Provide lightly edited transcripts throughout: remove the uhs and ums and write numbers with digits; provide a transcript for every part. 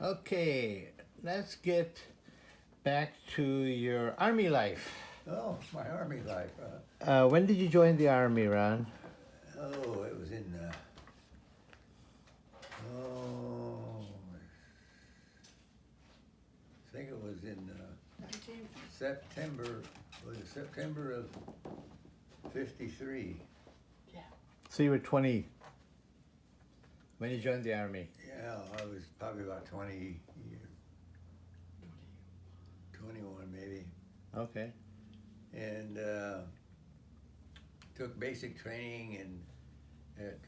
Okay, let's get back to your army life. Oh, my army life. When did you join the army, Ron? It was in, oh, I think it was in September, was it September of 53? So you were 20 when you joined the army. Yeah, I was probably about 21 maybe. Okay. And took basic training at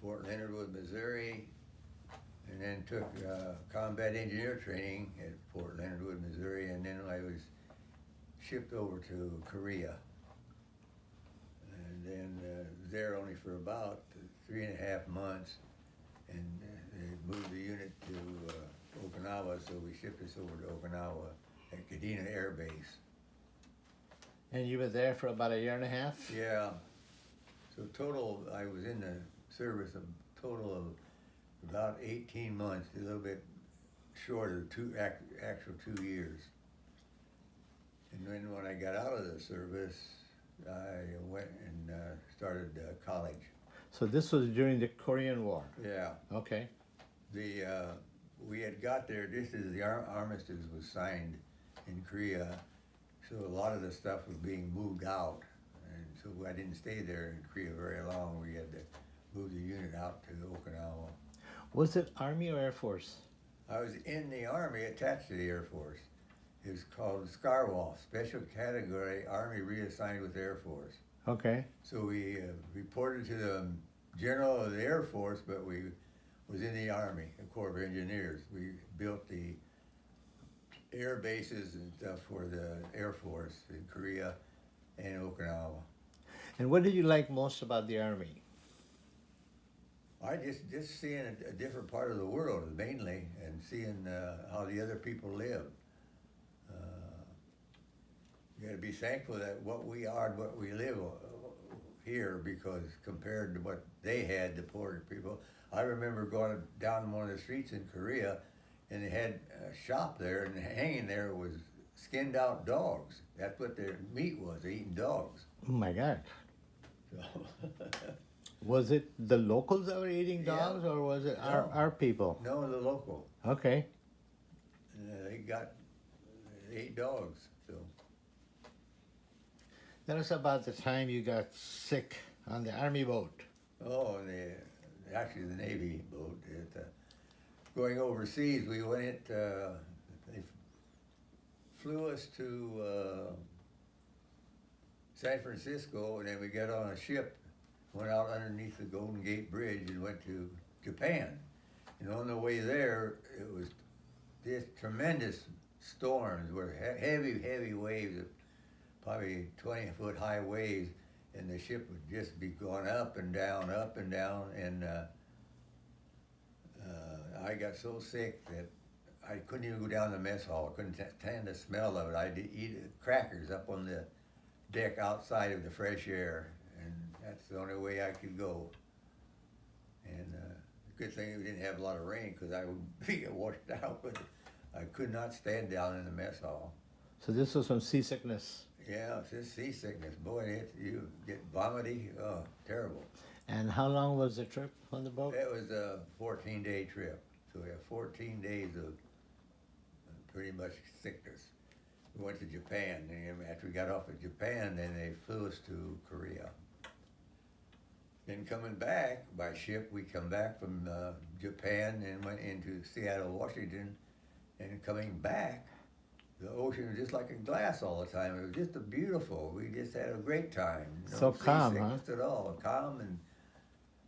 Fort Leonard Wood, Missouri, and then took combat engineer training at Fort Leonard Wood, Missouri, and then I was shipped over to Korea, and then there only for about 3.5 months, and they moved the unit to Okinawa, so we shipped us over to Okinawa at Kadena Air Base. And you were there for about a year and a half? Yeah, so total, I was in the service a total of about 18 months, a little bit short of actual 2 years. And then when I got out of the service, I went and started college. So this was during the Korean War? Yeah. Okay. We had got there just as the armistice was signed in Korea, so a lot of the stuff was being moved out, and so I didn't stay there in Korea very long. We had to move the unit out to Okinawa. Was it Army or Air Force? I was in the Army attached to the Air Force. It was called SCARWAF, Special Category Army Reassigned with Air Force. Okay. So we reported to the General of the Air Force, but we was in the Army, the Corps of Engineers. We built the air bases and stuff for the Air Force in Korea and Okinawa. And what did you like most about the army? I just seeing a different part of the world mainly, and seeing how the other people live. You got to be thankful that what we are and what we live here, because compared to what they had, the poor people. I remember going down one of the streets in Korea, and they had a shop there, and hanging there was skinned out dogs. That's what their meat was, eating dogs. Oh my God. So Was it the locals that were eating Yeah. dogs, or was it No. our people? No, the local. Okay. They ate dogs. So Tell us about the time you got sick on the army boat. oh, actually the Navy boat. Going overseas, we went. They flew us to San Francisco, and then we got on a ship, went out underneath the Golden Gate Bridge, and went to Japan. And on the way there, it was just tremendous storms, where heavy waves, probably 20-foot high waves, and the ship would just be going up and down, and I got so sick that I couldn't even go down to the mess hall. I couldn't stand the smell of it. I'd eat crackers up on the deck outside of the fresh air, and that's the only way I could go. And good thing we didn't have a lot of rain, because I would be washed out, but I could not stand down in the mess hall. So this was from seasickness. Yeah, it's just seasickness. Boy, you get vomity. Oh, terrible. And how long was the trip on the boat? It was a 14-day trip. So we have 14 days of pretty much sickness. We went to Japan, and after we got off of Japan, then they flew us to Korea. Then coming back by ship, we come back from Japan and went into Seattle, Washington, and coming back, the ocean was just like a glass all the time. It was just beautiful. We just had a great time. So calm, huh? At all. Calm and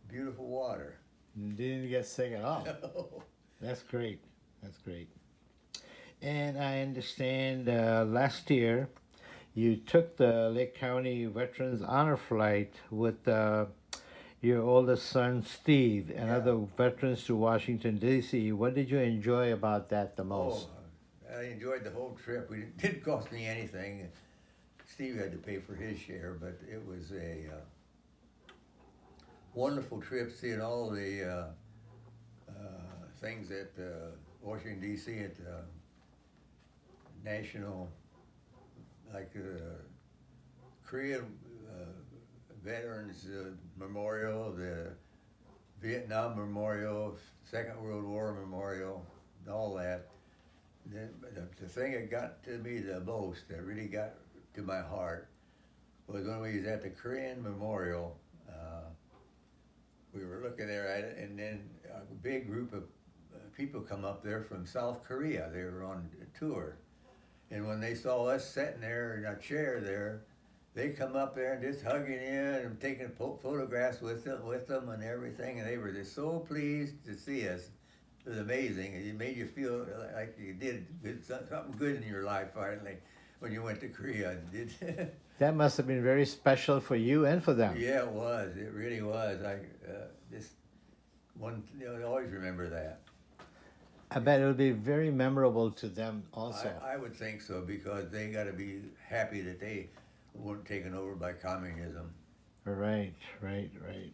beautiful water. You didn't get sick at all. No. That's great. That's great. And I understand last year you took the Lake County Veterans Honor Flight with your oldest son, Steve, and Yeah. other veterans to Washington, D.C. What did you enjoy about that the most? Oh, I enjoyed the whole trip. It didn't cost me anything. Steve had to pay for his share, but it was a wonderful trip, seeing all the things at Washington D.C. at National, like Korean Veterans Memorial, the Vietnam Memorial, Second World War Memorial, all that. The thing that got to me the most, that really got to my heart, was when we was at the Korean Memorial. We were looking there at it, and then a big group of people come up there from South Korea. They were on a tour. And when they saw us sitting there in a chair there, they come up there and just hugging in and taking photographs with them and everything. And they were just so pleased to see us. It was amazing. It made you feel like you did something good in your life finally when you went to Korea. That must have been very special for you and for them. Yeah, it was. It really was. I just I always remember that. I bet it'll be very memorable to them also. I would think so, because they got to be happy that they weren't taken over by communism. Right, right, right.